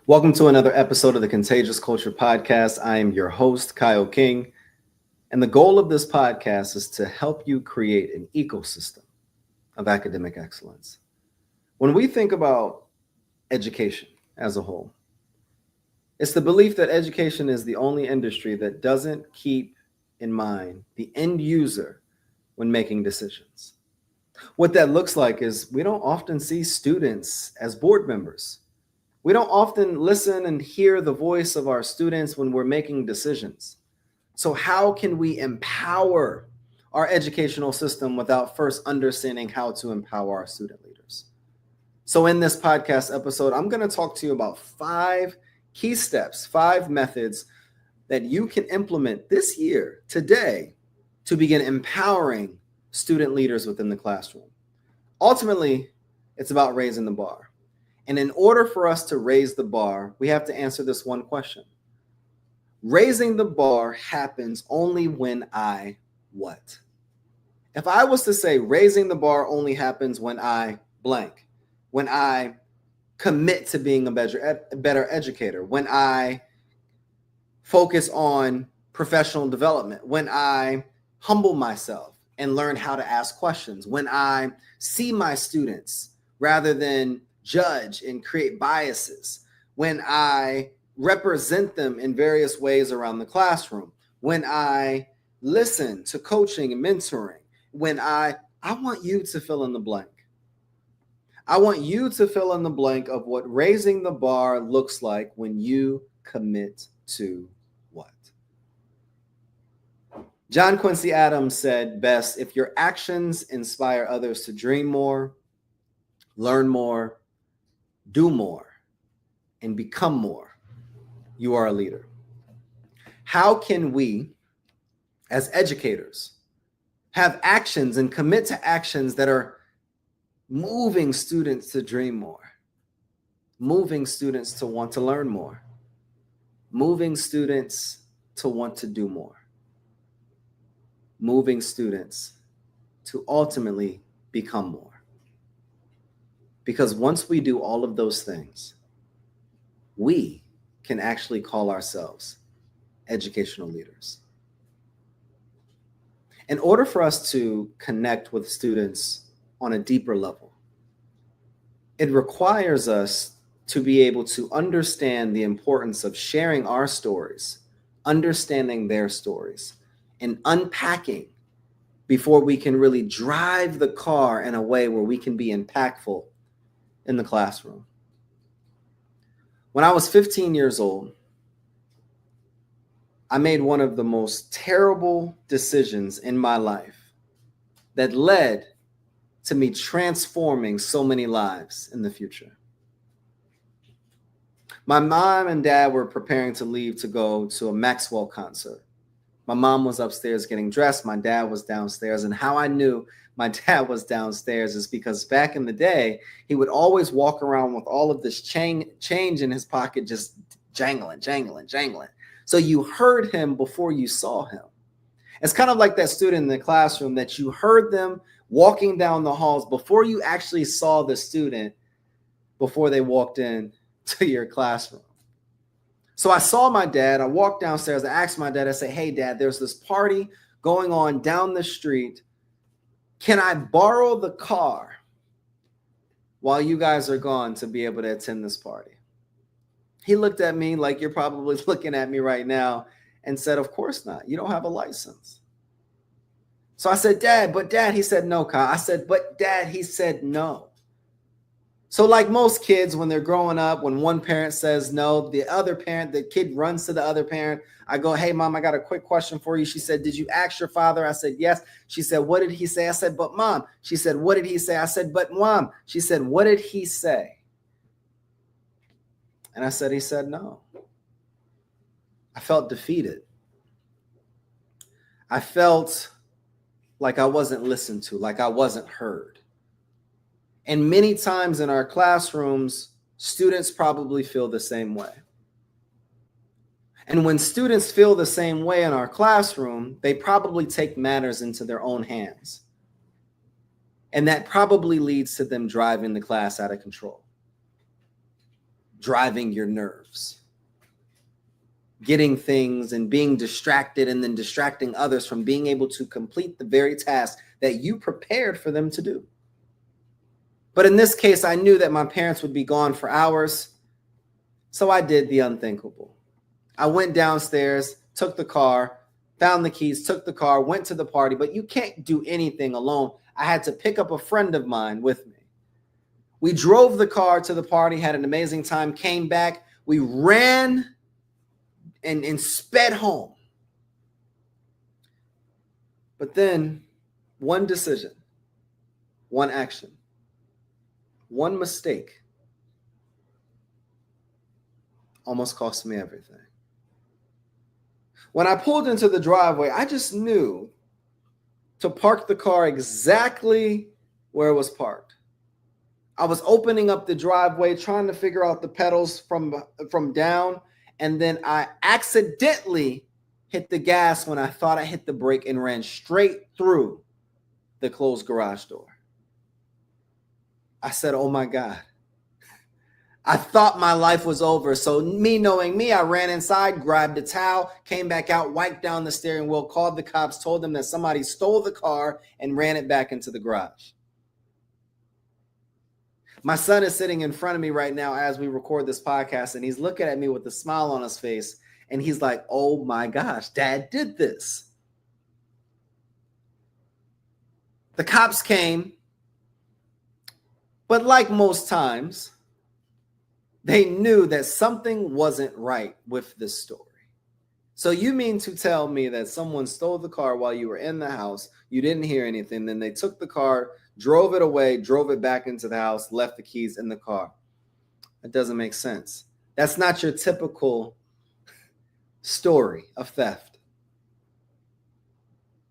Welcome to another episode of the Contagious Culture podcast. I am your host, Kyle King, and the goal of this podcast is to help you create an ecosystem of academic excellence. When we think about education as a whole, it's the belief that education is the only industry that doesn't keep in mind the end user when making decisions. What that looks like is we don't often see students as board members. We don't often listen and hear the voice of our students when we're making decisions. So how can we empower our educational system without first understanding how to empower our student leaders? So in this podcast episode, I'm going to talk to you about 5 key steps, 5 methods that you can implement this year, today, to begin empowering student leaders within the classroom. Ultimately, it's about raising the bar. And in order for us to raise the bar, we have to answer this one question. Raising the bar happens only when I what? If I was to say raising the bar only happens when I blank, when I commit to being a better educator, when I focus on professional development, when I humble myself and learn how to ask questions, when I see my students rather than judge and create biases, when I represent them in various ways around the classroom, when I listen to coaching and mentoring, when I want you to fill in the blank. I want you to fill in the blank of what raising the bar looks like when you commit to what? John Quincy Adams said best, if your actions inspire others to dream more, learn more, do more, and become more, you are a leader. How can we, as educators, have actions and commit to actions that are moving students to dream more, moving students to want to learn more, moving students to want to do more, moving students to ultimately become more? Because once we do all of those things, we can actually call ourselves educational leaders. In order for us to connect with students on a deeper level, it requires us to be able to understand the importance of sharing our stories, understanding their stories, and unpacking before we can really drive the car in a way where we can be impactful in the classroom. When I was 15 years old, I made one of the most terrible decisions in my life that led to me transforming so many lives in the future. My mom and dad were preparing to leave to go to a Maxwell concert. My mom was upstairs getting dressed. My dad was downstairs. And how I knew my dad was downstairs is because back in the day, he would always walk around with all of this change in his pocket, just jangling. So you heard him before you saw him. It's kind of like that student in the classroom that you heard them walking down the halls before you actually saw the student before they walked in to your classroom. So I saw my dad. I walked downstairs. I asked my dad, I said, hey, Dad, there's this party going on down the street. Can I borrow the car while you guys are gone to be able to attend this party? He looked at me like you're probably looking at me right now and said, of course not. You don't have a license. So I said, Dad, he said, no, Kyle. I said, but Dad, he said, no. So like most kids, when they're growing up, when one parent says no, the kid runs to the other parent. I go, hey, Mom, I got a quick question for you. She said, did you ask your father? I said, yes. She said, what did he say? I said, but Mom. She said, what did he say? I said, but Mom. She said, what did he say? And I said, he said no. I felt defeated. I felt like I wasn't listened to, like I wasn't heard. And many times in our classrooms, students probably feel the same way. And when students feel the same way in our classroom, they probably take matters into their own hands. And that probably leads to them driving the class out of control. driving your nerves, getting things and being distracted and then distracting others from being able to complete the very task that you prepared for them to do. But in this case, I knew that my parents would be gone for hours, so I did the unthinkable. I went downstairs, took the car, found the keys, took the car, went to the party, but you can't do anything alone. I had to pick up a friend of mine with me. We drove the car to the party, had an amazing time, came back. We ran and sped home. But then one decision, one action, one mistake almost cost me everything. When I pulled into the driveway, I just knew to park the car exactly where it was parked. I was opening up the driveway, trying to figure out the pedals from down, and then I accidentally hit the gas when I thought I hit the brake and ran straight through the closed garage door. I said, oh my God. I thought my life was over. So me knowing me, I ran inside, grabbed a towel, came back out, wiped down the steering wheel, called the cops, told them that somebody stole the car and ran it back into the garage. My son is sitting in front of me right now as we record this podcast, and he's looking at me with a smile on his face, and he's like, oh my gosh, Dad did this. The cops came, but like most times, they knew that something wasn't right with this story. So you mean to tell me that someone stole the car while you were in the house, you didn't hear anything, then they took the car, drove it away, drove it back into the house, left the keys in the car? That doesn't make sense. That's not your typical story of theft.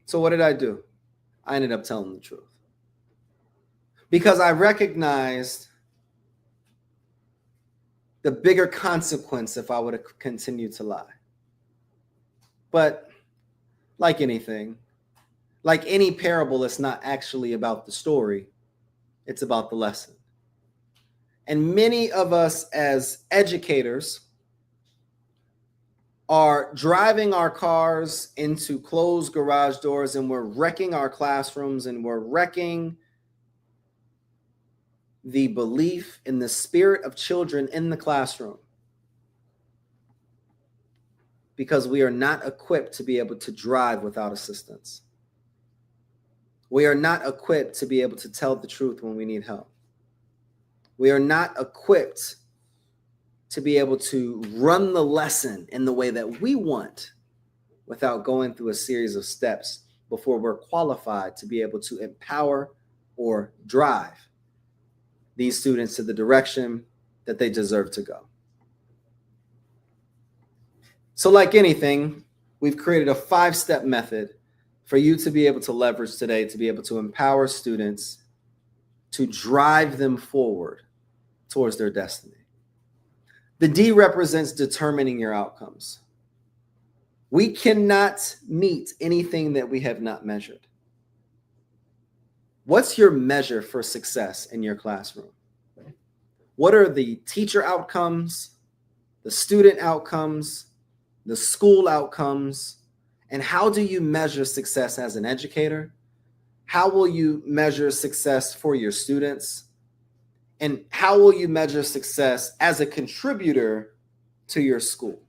So what did I do? I ended up telling the truth. Because I recognized the bigger consequence if I would have continued to lie. But like anything, like any parable, it's not actually about the story. It's about the lesson. And many of us as educators are driving our cars into closed garage doors, and we're wrecking our classrooms, and we're wrecking the belief in the spirit of children in the classroom, because we are not equipped to be able to drive without assistance. We are not equipped to be able to tell the truth when we need help. We are not equipped to be able to run the lesson in the way that we want without going through a series of steps before we're qualified to be able to empower or drive these students to the direction that they deserve to go. So like anything, we've created a 5-step method for you to be able to leverage today to be able to empower students to drive them forward towards their destiny. The D represents determining your outcomes. We cannot meet anything that we have not measured. What's your measure for success in your classroom? What are the teacher outcomes, the student outcomes, the school outcomes, and how do you measure success as an educator? How will you measure success for your students? And how will you measure success as a contributor to your school?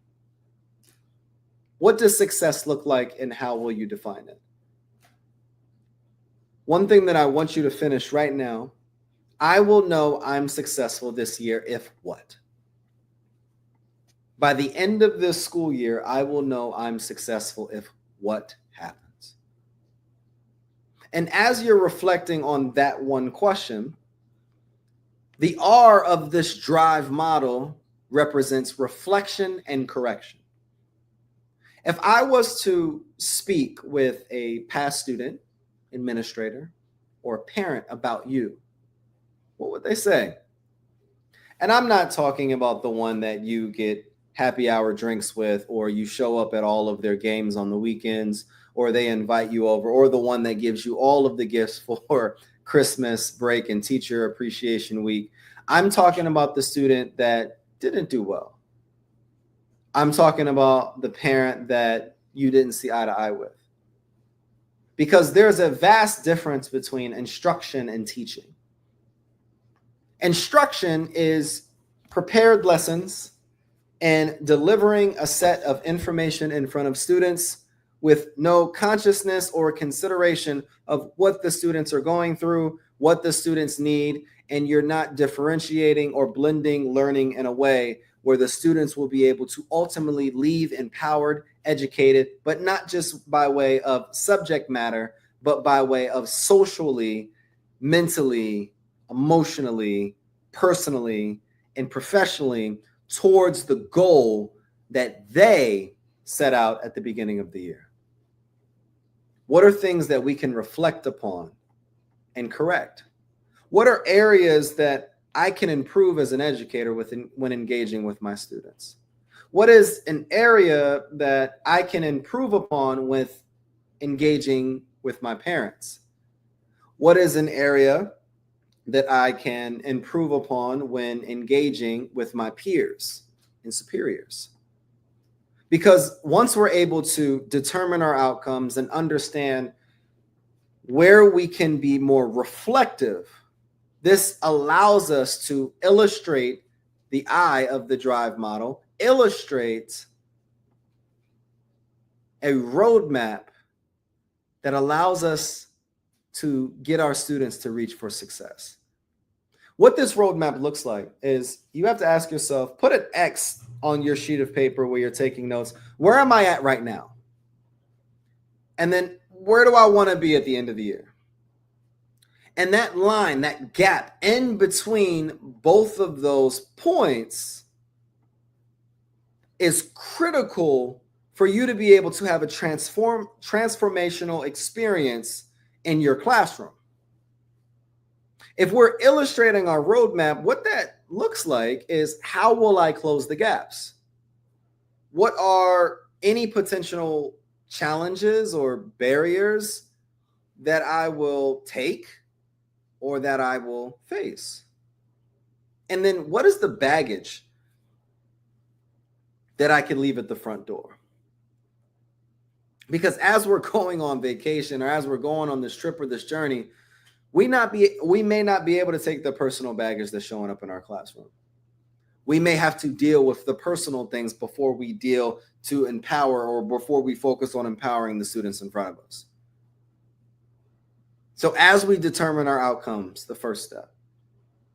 What does success look like, and how will you define it? One thing that I want you to finish right now: I will know I'm successful this year if what? By the end of this school year, I will know I'm successful if what happens. And as you're reflecting on that one question, the R of this drive model represents reflection and correction. If I was to speak with a past student, administrator, or parent about you, what would they say? And I'm not talking about the one that you get happy hour drinks with, or you show up at all of their games on the weekends, or they invite you over, or the one that gives you all of the gifts for Christmas break and teacher appreciation week. I'm talking about the student that didn't do well. I'm talking about the parent that you didn't see eye to eye with. Because there's a vast difference between instruction and teaching. Instruction is prepared lessons and delivering a set of information in front of students with no consciousness or consideration of what the students are going through, what the students need, and you're not differentiating or blending learning in a way where the students will be able to ultimately leave empowered, educated, but not just by way of subject matter, but by way of socially, mentally, emotionally, personally, and professionally towards the goal that they set out at the beginning of the year. What are things that we can reflect upon and correct? What are areas that I can improve as an educator when engaging with my students? What is an area that I can improve upon with engaging with my parents? What is an area that I can improve upon when engaging with my peers and superiors? Because once we're able to determine our outcomes and understand where we can be more reflective, this allows us to illustrate the eye of the drive model, illustrate a roadmap that allows us to get our students to reach for success. What this roadmap looks like is you have to ask yourself, put an X on your sheet of paper where you're taking notes. Where am I at right now? And then where do I want to be at the end of the year? And that line, that gap in between both of those points is critical for you to be able to have a transformational experience in your classroom. If we're illustrating our roadmap, what that looks like is how will I close the gaps? What are any potential challenges or barriers that I will take or that I will face? And then what is the baggage that I can leave at the front door? Because as we're going on vacation or as we're going on this trip or this journey, we may not be able to take the personal baggage that's showing up in our classroom. We may have to deal with the personal things before we deal to empower or before we focus on empowering the students in front of us. So as we determine our outcomes, the first step,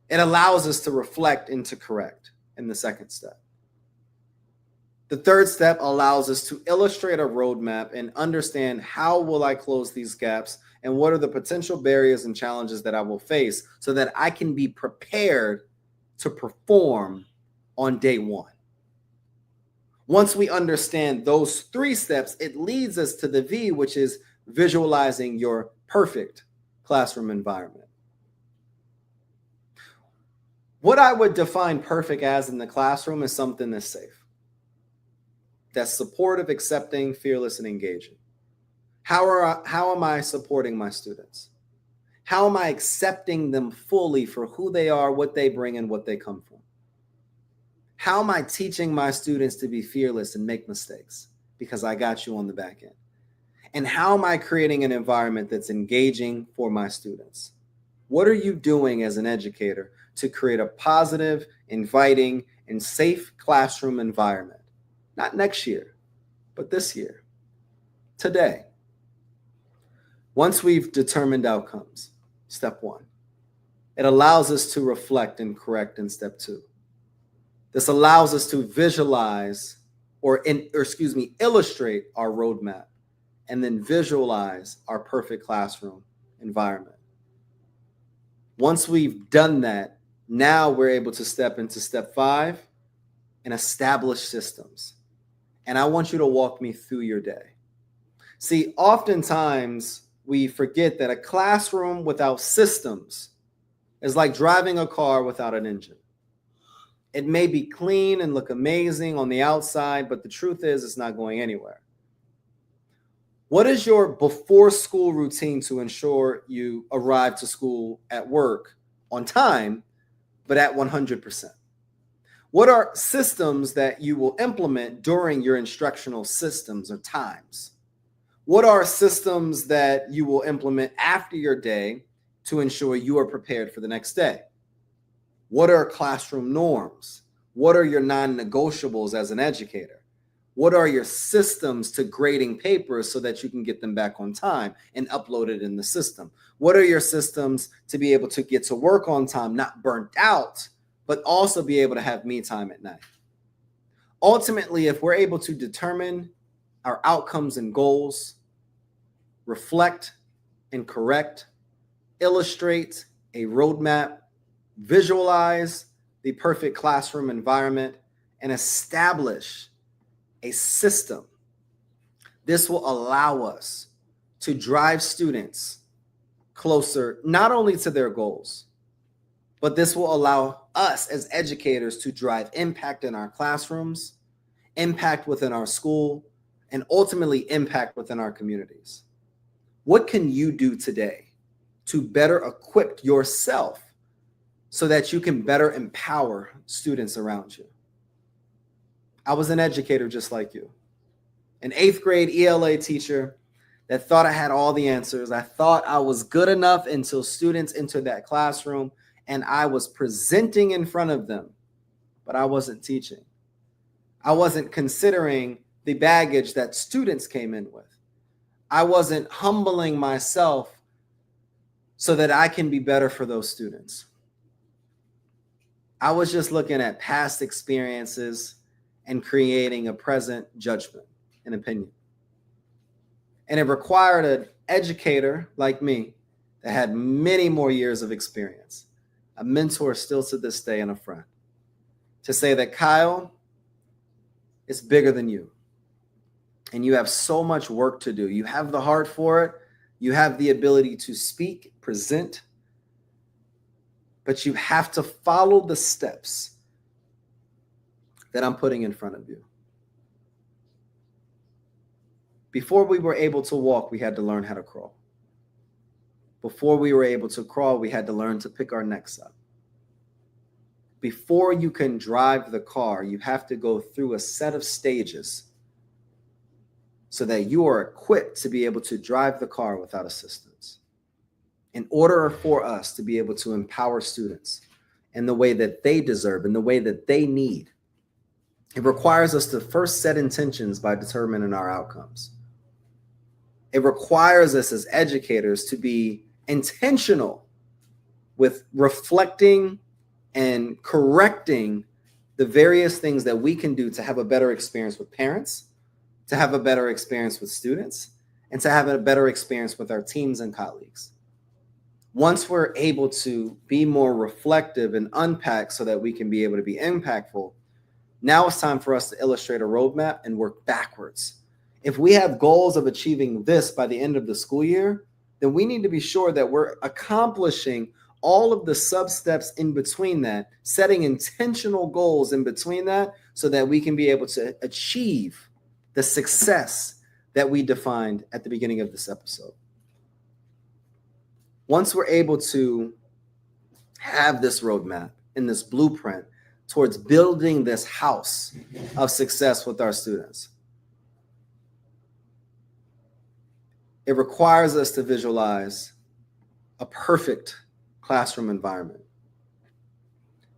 it allows us to reflect and to correct in the second step. The third step allows us to illustrate a roadmap and understand how will I close these gaps and what are the potential barriers and challenges that I will face so that I can be prepared to perform on day one. Once we understand those three steps, it leads us to the V, which is visualizing your perfect classroom environment. What I would define perfect as in the classroom is something that's safe, that's supportive, accepting, fearless, and engaging. How am I supporting my students? How am I accepting them fully for who they are, what they bring, and what they come from? How am I teaching my students to be fearless and make mistakes? Because I got you on the back end. And how am I creating an environment that's engaging for my students? What are you doing as an educator to create a positive, inviting, and safe classroom environment? Not next year, but this year, today. Once we've determined outcomes, step one, it allows us to reflect and correct in step two. This allows us to visualize illustrate our roadmap and then visualize our perfect classroom environment. Once we've done that, now we're able to step into step 5 and establish systems. And I want you to walk me through your day. See, oftentimes we forget that a classroom without systems is like driving a car without an engine. It may be clean and look amazing on the outside, but the truth is it's not going anywhere. What is your before school routine to ensure you arrive to school at work on time, but at 100%? What are systems that you will implement during your instructional systems or times? What are systems that you will implement after your day to ensure you are prepared for the next day? What are classroom norms? What are your non-negotiables as an educator? What are your systems to grading papers so that you can get them back on time and upload it in the system? What are your systems to be able to get to work on time, not burnt out, but also be able to have me time at night? Ultimately, if we're able to determine our outcomes and goals, reflect and correct, illustrate a roadmap, visualize the perfect classroom environment, and establish a system, this will allow us to drive students closer not only to their goals, but this will allow us as educators to drive impact in our classrooms, impact within our school, and ultimately impact within our communities. What can you do today to better equip yourself so that you can better empower students around you? I was an educator just like you, an 8th grade ELA teacher that thought I had all the answers. I thought I was good enough until students entered that classroom and I was presenting in front of them, but I wasn't teaching. I wasn't considering the baggage that students came in with. I wasn't humbling myself so that I can be better for those students. I was just looking at past experiences and creating a present judgment and opinion. And it required an educator like me that had many more years of experience, a mentor still to this day and a friend, to say that, Kyle, it's bigger than you. And you have so much work to do. You have the heart for it. You have the ability to speak, present, but you have to follow the steps that I'm putting in front of you. Before we were able to walk, we had to learn how to crawl. Before we were able to crawl, we had to learn to pick our necks up. Before you can drive the car, you have to go through a set of stages so that you are equipped to be able to drive the car without assistance. In order for us to be able to empower students in the way that they deserve, in the way that they need, it requires us to first set intentions by determining our outcomes. It requires us as educators to be intentional with reflecting and correcting the various things that we can do to have a better experience with parents, to have a better experience with students, and to have a better experience with our teams and colleagues. Once we're able to be more reflective and unpack so that we can be able to be impactful, now it's time for us to illustrate a roadmap and work backwards. If we have goals of achieving this by the end of the school year, then we need to be sure that we're accomplishing all of the sub-steps in between that, setting intentional goals in between that so that we can be able to achieve the success that we defined at the beginning of this episode. Once we're able to have this roadmap and this blueprint towards building this house of success with our students, it requires us to visualize a perfect classroom environment.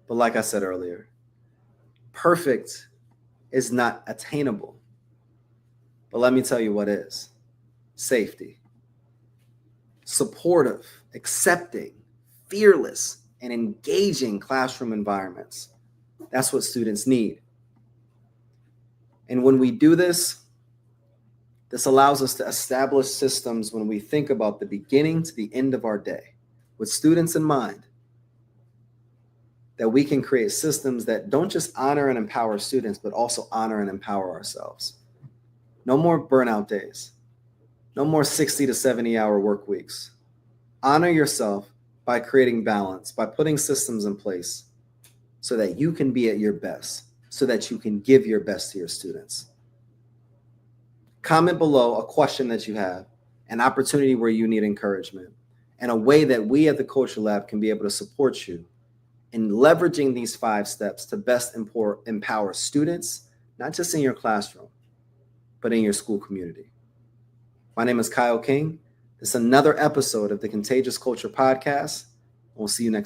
But like I said earlier, perfect is not attainable. But let me tell you what is. Safety. Supportive, accepting, fearless, and engaging classroom environments. That's what students need. And when we do this, this allows us to establish systems when we think about the beginning to the end of our day, with students in mind, that we can create systems that don't just honor and empower students, but also honor and empower ourselves. No more burnout days. No more 60 to 70-hour work weeks. Honor yourself by creating balance, by putting systems in place so that you can be at your best, so that you can give your best to your students. Comment below a question that you have, an opportunity where you need encouragement, and a way that we at the Culture Lab can be able to support you and leveraging these 5 steps to best empower students, not just in your classroom, but in your school community. My name is Kyle King. This is another episode of the Contagious Culture podcast. We'll see you next time.